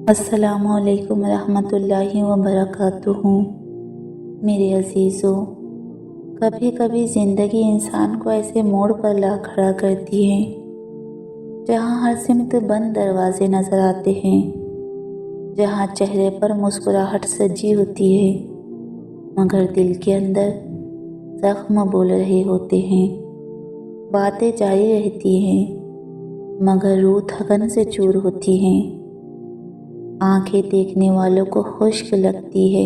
السلام علیکم ورحمۃ اللہ وبرکاتہ۔ میرے عزیزو، کبھی کبھی زندگی انسان کو ایسے موڑ پر لا کھڑا کرتی ہے جہاں ہر سمت بند دروازے نظر آتے ہیں، جہاں چہرے پر مسکراہٹ سجی ہوتی ہے مگر دل کے اندر زخم بول رہے ہوتے ہیں۔ باتیں جاری رہتی ہیں مگر روح تھکن سے چور ہوتی ہیں۔ آنکھیں دیکھنے والوں کو خشک لگتی ہے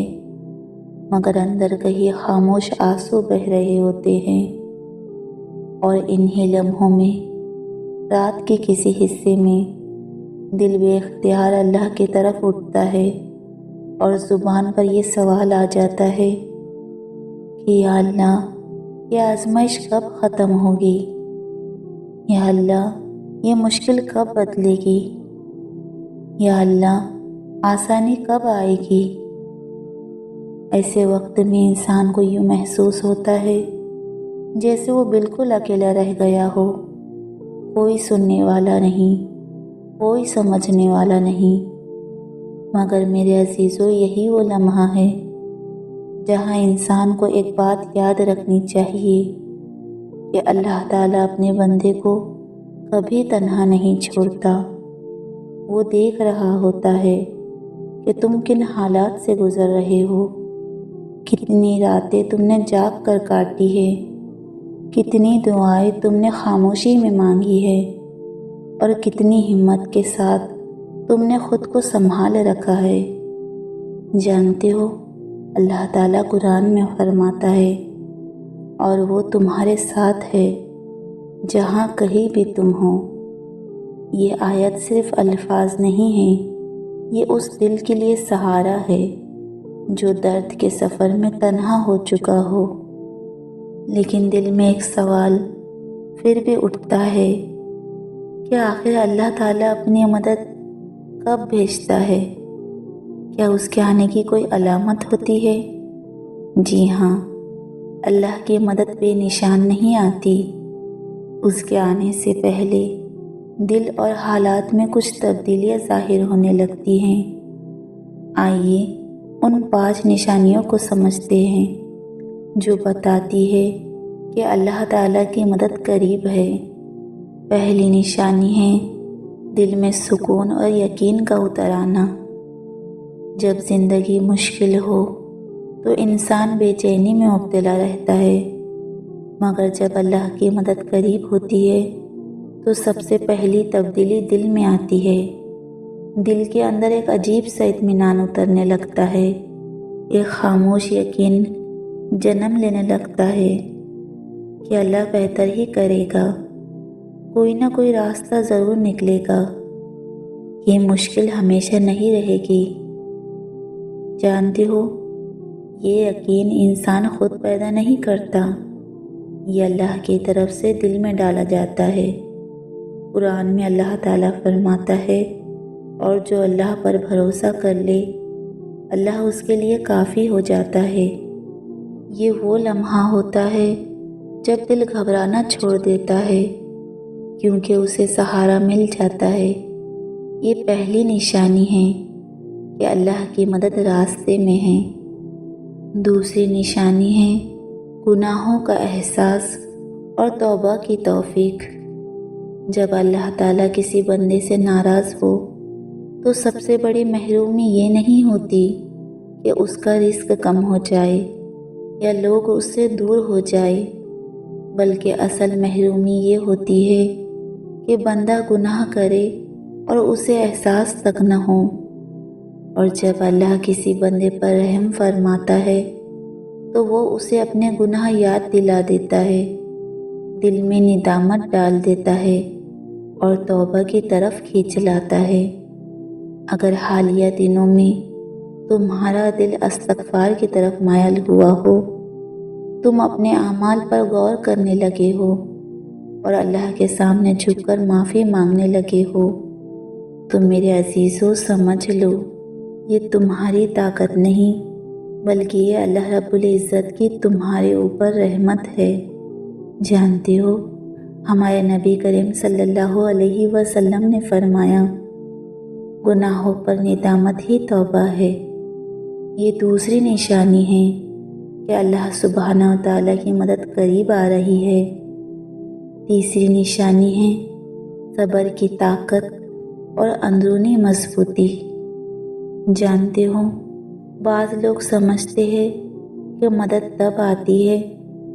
مگر اندر کہیں خاموش آنسو بہہ رہے ہوتے ہیں۔ اور انہی لمحوں میں رات کے کسی حصے میں دل بے اختیار اللہ کی طرف اٹھتا ہے اور زبان پر یہ سوال آ جاتا ہے کہ یا اللہ، یہ آزمائش کب ختم ہوگی؟ یا اللہ، یہ مشکل کب بدلے گی؟ یا اللہ، آسانی کب آئے گی؟ ایسے وقت میں انسان کو یوں محسوس ہوتا ہے جیسے وہ بالکل اکیلا رہ گیا ہو، کوئی سننے والا نہیں، کوئی سمجھنے والا نہیں۔ مگر میرے عزیزو، یہی وہ لمحہ ہے جہاں انسان کو ایک بات یاد رکھنی چاہیے کہ اللہ تعالیٰ اپنے بندے کو کبھی تنہا نہیں چھوڑتا۔ وہ دیکھ رہا ہوتا ہے کہ تم کن حالات سے گزر رہے ہو، کتنی راتیں تم نے جاگ کر کاٹی ہے، کتنی دعائیں تم نے خاموشی میں مانگی ہے، اور کتنی ہمت کے ساتھ تم نے خود کو سنبھال رکھا ہے۔ جانتے ہو، اللہ تعالیٰ قرآن میں فرماتا ہے، اور وہ تمہارے ساتھ ہے جہاں کہیں بھی تم ہو۔ یہ آیت صرف الفاظ نہیں ہیں، یہ اس دل کے لیے سہارا ہے جو درد کے سفر میں تنہا ہو چکا ہو۔ لیکن دل میں ایک سوال پھر بھی اٹھتا ہے کہ آخر اللہ تعالیٰ اپنی مدد کب بھیجتا ہے؟ کیا اس کے آنے کی کوئی علامت ہوتی ہے؟ جی ہاں، اللہ کی مدد بے نشان نہیں آتی۔ اس کے آنے سے پہلے دل اور حالات میں کچھ تبدیلیاں ظاہر ہونے لگتی ہیں۔ آئیے ان 5 نشانیوں کو سمجھتے ہیں جو بتاتی ہے کہ اللہ تعالیٰ کی مدد قریب ہے۔ پہلی نشانی ہے دل میں سکون اور یقین کا اتر آنا۔ جب زندگی مشکل ہو تو انسان بے چینی میں مبتلا رہتا ہے، مگر جب اللہ کی مدد قریب ہوتی ہے تو سب سے پہلی تبدیلی دل میں آتی ہے۔ دل کے اندر ایک عجیب سا اطمینان اترنے لگتا ہے، ایک خاموش یقین جنم لینے لگتا ہے کہ اللہ بہتر ہی کرے گا، کوئی نہ کوئی راستہ ضرور نکلے گا، یہ مشکل ہمیشہ نہیں رہے گی۔ جانتے ہو، یہ یقین انسان خود پیدا نہیں کرتا، یہ اللہ کی طرف سے دل میں ڈالا جاتا ہے۔ قرآن میں اللہ تعالیٰ فرماتا ہے، اور جو اللہ پر بھروسہ کر لے اللہ اس کے لیے کافی ہو جاتا ہے۔ یہ وہ لمحہ ہوتا ہے جب دل گھبرانا چھوڑ دیتا ہے کیونکہ اسے سہارا مل جاتا ہے۔ یہ پہلی نشانی ہے کہ اللہ کی مدد راستے میں ہے۔ دوسری نشانی ہے گناہوں کا احساس اور توبہ کی توفیق۔ جب اللہ تعالیٰ کسی بندے سے ناراض ہو تو سب سے بڑی محرومی یہ نہیں ہوتی کہ اس کا رزق کم ہو جائے یا لوگ اس سے دور ہو جائے، بلکہ اصل محرومی یہ ہوتی ہے کہ بندہ گناہ کرے اور اسے احساس تک نہ ہو۔ اور جب اللہ کسی بندے پر رحم فرماتا ہے تو وہ اسے اپنے گناہ یاد دلا دیتا ہے، دل میں ندامت ڈال دیتا ہے اور توبہ کی طرف کھینچ لاتا ہے۔ اگر حالیہ دنوں میں تمہارا دل استغفار کی طرف مائل ہوا ہو، تم اپنے اعمال پر غور کرنے لگے ہو اور اللہ کے سامنے جھک کر معافی مانگنے لگے ہو، تو میرے عزیزو سمجھ لو، یہ تمہاری طاقت نہیں بلکہ یہ اللہ رب العزت کی تمہارے اوپر رحمت ہے۔ جانتے ہو، ہمارے نبی کریم صلی اللہ علیہ وسلم نے فرمایا، گناہوں پر ندامت ہی توبہ ہے۔ یہ دوسری نشانی ہے کہ اللہ سبحانہ و تعالیٰ کی مدد قریب آ رہی ہے۔ تیسری نشانی ہے صبر کی طاقت اور اندرونی مضبوطی۔ جانتے ہو، بعض لوگ سمجھتے ہیں کہ مدد تب آتی ہے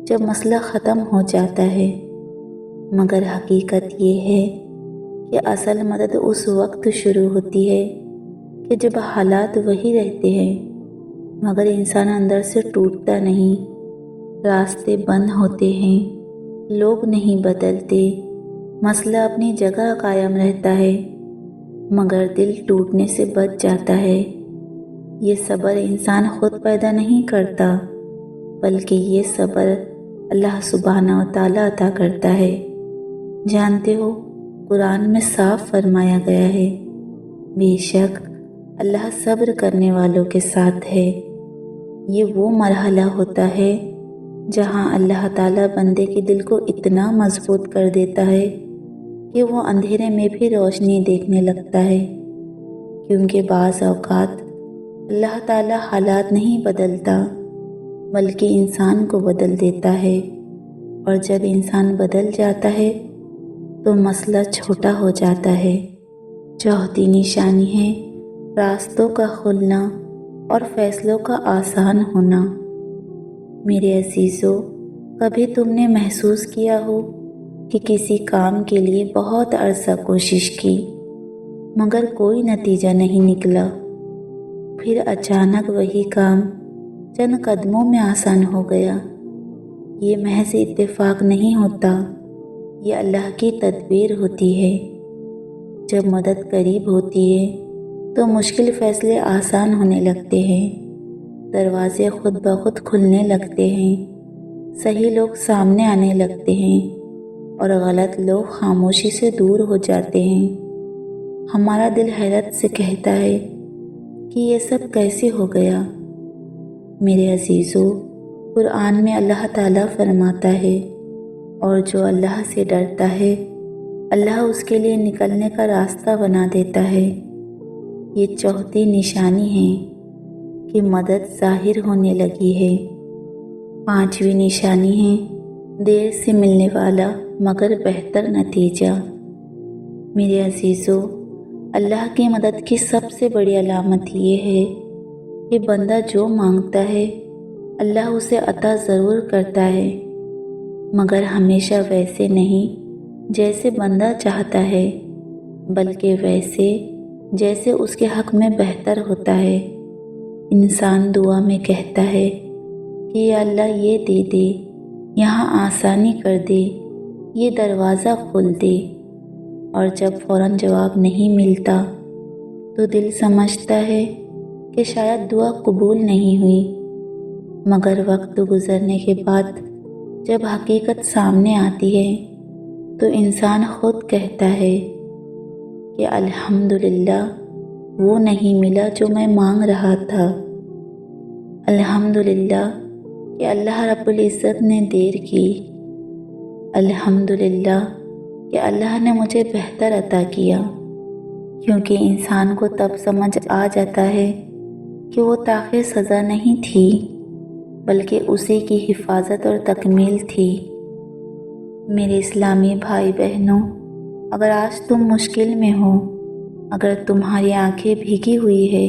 جب مسئلہ ختم ہو جاتا ہے، مگر حقیقت یہ ہے کہ اصل مدد اس وقت شروع ہوتی ہے کہ جب حالات وہی رہتے ہیں مگر انسان اندر سے ٹوٹتا نہیں، راستے بند ہوتے ہیں، لوگ نہیں بدلتے، مسئلہ اپنی جگہ قائم رہتا ہے مگر دل ٹوٹنے سے بچ جاتا ہے۔ یہ صبر انسان خود پیدا نہیں کرتا بلکہ یہ صبر اللہ سبحانہ و تعالیٰ عطا کرتا ہے۔ جانتے ہو، قرآن میں صاف فرمایا گیا ہے، بے شک اللہ صبر کرنے والوں کے ساتھ ہے۔ یہ وہ مرحلہ ہوتا ہے جہاں اللہ تعالیٰ بندے کے دل کو اتنا مضبوط کر دیتا ہے کہ وہ اندھیرے میں بھی روشنی دیکھنے لگتا ہے، کیونکہ بعض اوقات اللہ تعالیٰ حالات نہیں بدلتا بلکہ انسان کو بدل دیتا ہے، اور جب انسان بدل جاتا ہے تو مسئلہ چھوٹا ہو جاتا ہے۔ چوتھی نشانی ہے راستوں کا کھلنا اور فیصلوں کا آسان ہونا۔ میرے عزیزو، کبھی تم نے محسوس کیا ہو کہ کسی کام کے لیے بہت عرصہ کوشش کی مگر کوئی نتیجہ نہیں نکلا، پھر اچانک وہی کام چند قدموں میں آسان ہو گیا؟ یہ محض اتفاق نہیں ہوتا، یہ اللہ کی تدبیر ہوتی ہے۔ جب مدد قریب ہوتی ہے تو مشکل فیصلے آسان ہونے لگتے ہیں، دروازے خود بخود کھلنے لگتے ہیں، صحیح لوگ سامنے آنے لگتے ہیں اور غلط لوگ خاموشی سے دور ہو جاتے ہیں۔ ہمارا دل حیرت سے کہتا ہے کہ یہ سب کیسے ہو گیا؟ میرے عزیزو، قرآن میں اللہ تعالیٰ فرماتا ہے، اور جو اللہ سے ڈرتا ہے اللہ اس کے لیے نکلنے کا راستہ بنا دیتا ہے۔ یہ چوتھی نشانی ہے کہ مدد ظاہر ہونے لگی ہے۔ پانچویں نشانی ہے دیر سے ملنے والا مگر بہتر نتیجہ۔ میرے عزیزو، اللہ کی مدد کی سب سے بڑی علامت یہ ہے کہ بندہ جو مانگتا ہے اللہ اسے عطا ضرور کرتا ہے، مگر ہمیشہ ویسے نہیں جیسے بندہ چاہتا ہے بلکہ ویسے جیسے اس کے حق میں بہتر ہوتا ہے۔ انسان دعا میں کہتا ہے کہ یا اللہ یہ دے دے، یہاں آسانی کر دے، یہ دروازہ کھول دے، اور جب فوراً جواب نہیں ملتا تو دل سمجھتا ہے کہ شاید دعا قبول نہیں ہوئی، مگر وقت گزرنے کے بعد جب حقیقت سامنے آتی ہے تو انسان خود کہتا ہے کہ الحمدللہ وہ نہیں ملا جو میں مانگ رہا تھا، الحمدللہ کہ اللہ رب العزت نے دیر کی، الحمدللہ کہ اللہ نے مجھے بہتر عطا کیا۔ کیونکہ انسان کو تب سمجھ آ جاتا ہے کہ وہ تاخیر سزا نہیں تھی بلکہ اسی کی حفاظت اور تکمیل تھی۔ میرے اسلامی بھائی بہنوں، اگر آج تم مشکل میں ہو، اگر تمہاری آنکھیں بھیگی ہوئی ہے،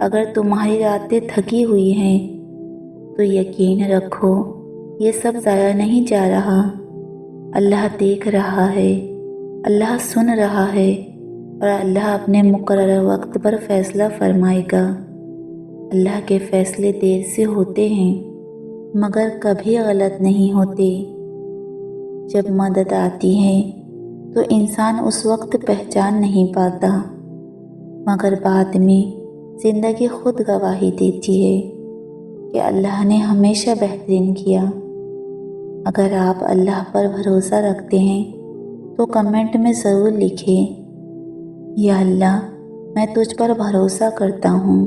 اگر تمہاری راتیں تھکی ہوئی ہیں، تو یقین رکھو یہ سب ضائع نہیں جا رہا۔ اللہ دیکھ رہا ہے، اللہ سن رہا ہے، اور اللہ اپنے مقررہ وقت پر فیصلہ فرمائے گا۔ اللہ کے فیصلے دیر سے ہوتے ہیں مگر کبھی غلط نہیں ہوتے۔ جب مدد آتی ہے تو انسان اس وقت پہچان نہیں پاتا، مگر بعد میں زندگی خود گواہی دیتی ہے کہ اللہ نے ہمیشہ بہترین کیا۔ اگر آپ اللہ پر بھروسہ رکھتے ہیں تو کمنٹ میں ضرور لکھیں، یا اللہ میں تجھ پر بھروسہ کرتا ہوں۔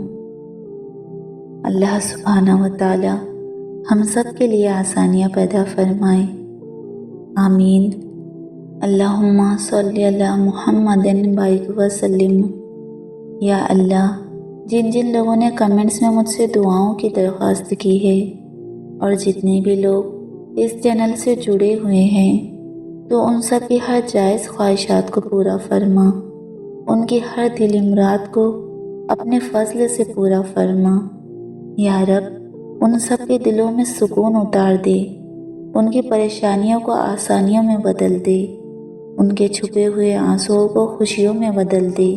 اللہ سبحانہ و تعالی ہم سب کے لیے آسانیاں پیدا فرمائے، آمین۔ اللہم صلی علی محمد بارک وسلم۔ یا اللہ، جن جن لوگوں نے کمنٹس میں مجھ سے دعاؤں کی درخواست کی ہے اور جتنے بھی لوگ اس چینل سے جڑے ہوئے ہیں، تو ان سب کی ہر جائز خواہشات کو پورا فرما، ان کی ہر دلی مراد کو اپنے فضل سے پورا فرما۔ یا رب، ان سب کے دلوں میں سکون اتار دے، ان کی پریشانیوں کو آسانیوں میں بدل دے، ان کے چھپے ہوئے آنسوؤں کو خوشیوں میں بدل دے۔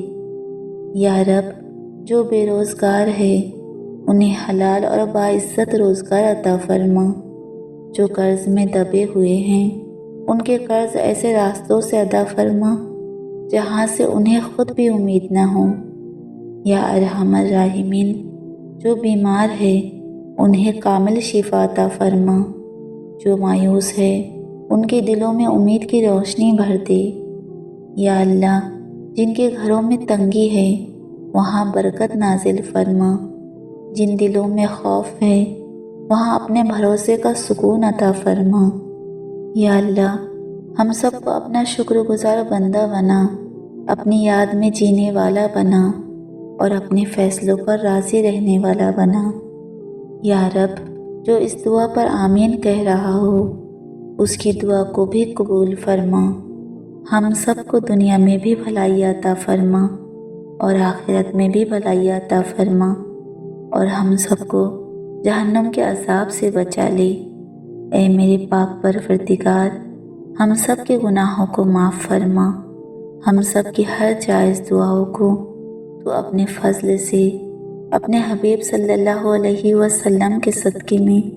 یا رب، جو بے روزگار ہے انہیں حلال اور باعزت روزگار عطا فرما، جو قرض میں دبے ہوئے ہیں ان کے قرض ایسے راستوں سے ادا فرما جہاں سے انہیں خود بھی امید نہ ہو۔ یا ارحم الراحمین، جو بیمار ہے انہیں کامل شفا عطا فرما، جو مایوس ہے ان کے دلوں میں امید کی روشنی بھر دے۔ یا اللہ، جن کے گھروں میں تنگی ہے وہاں برکت نازل فرما، جن دلوں میں خوف ہے وہاں اپنے بھروسے کا سکون عطا فرما۔ یا اللہ، ہم سب کو اپنا شکر گزار بندہ بنا، اپنی یاد میں جینے والا بنا اور اپنے فیصلوں پر راضی رہنے والا بنا۔ یا رب، جو اس دعا پر آمین کہہ رہا ہو اس کی دعا کو بھی قبول فرما، ہم سب کو دنیا میں بھی بھلائی عطا فرما اور آخرت میں بھی بھلائی عطا فرما، اور ہم سب کو جہنم کے عذاب سے بچا لے۔ اے میرے پاک پروردگار، ہم سب کے گناہوں کو معاف فرما، ہم سب کی ہر جائز دعاؤں کو تو اپنے فضل سے اپنے حبیب صلی اللہ علیہ وسلم کے صدقے میں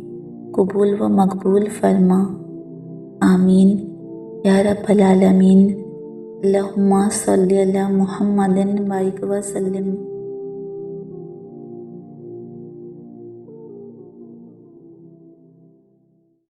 قبول و مقبول فرما۔ آمین یا رب العالمین۔ اللہم صلی علی محمد بارک وسلم۔